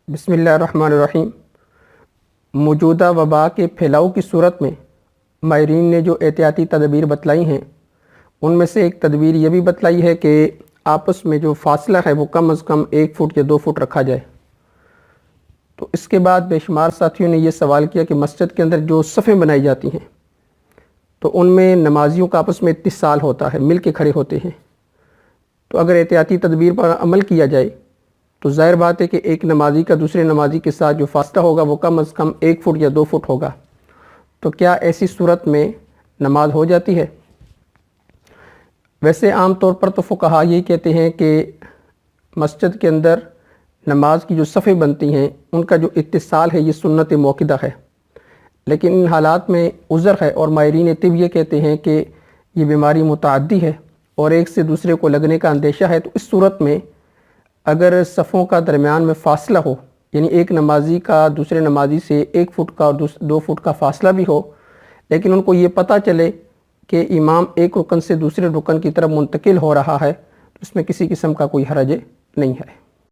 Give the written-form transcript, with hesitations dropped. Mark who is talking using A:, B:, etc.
A: بسم اللہ الرحمن الرحیم۔ موجودہ وبا کے پھیلاؤ کی صورت میں ماہرین نے جو احتیاطی تدابیر بتلائی ہیں ان میں سے ایک تدبیر یہ بھی بتلائی ہے کہ آپس میں جو فاصلہ ہے وہ کم از کم 1 فٹ یا 2 فٹ رکھا جائے۔ تو اس کے بعد بے شمار ساتھیوں نے یہ سوال کیا کہ مسجد کے اندر جو صفیں بنائی جاتی ہیں تو ان میں نمازیوں کا آپس میں اتصال ہوتا ہے، مل کے کھڑے ہوتے ہیں۔ تو اگر احتیاطی تدبیر پر عمل کیا جائے تو ظاہر بات ہے کہ ایک نمازی کا دوسرے نمازی کے ساتھ جو فاصلہ ہوگا وہ کم از کم 1 فٹ یا 2 فٹ ہوگا۔ تو کیا ایسی صورت میں نماز ہو جاتی ہے؟ ویسے عام طور پر تو فقہا یہ کہتے ہیں کہ مسجد کے اندر نماز کی جو صفیں بنتی ہیں ان کا جو اتصال ہے یہ سنت موقدہ ہے، لیکن ان حالات میں عذر ہے اور ماہرین طب یہ کہتے ہیں کہ یہ بیماری متعدی ہے اور ایک سے دوسرے کو لگنے کا اندیشہ ہے۔ تو اس صورت میں اگر صفوں کا درمیان میں فاصلہ ہو، یعنی ایک نمازی کا دوسرے نمازی سے 1 فٹ کا اور 2 فٹ کا فاصلہ بھی ہو، لیکن ان کو یہ پتہ چلے کہ امام ایک رکن سے دوسرے رکن کی طرف منتقل ہو رہا ہے، تو اس میں کسی قسم کا کوئی حرج نہیں ہے۔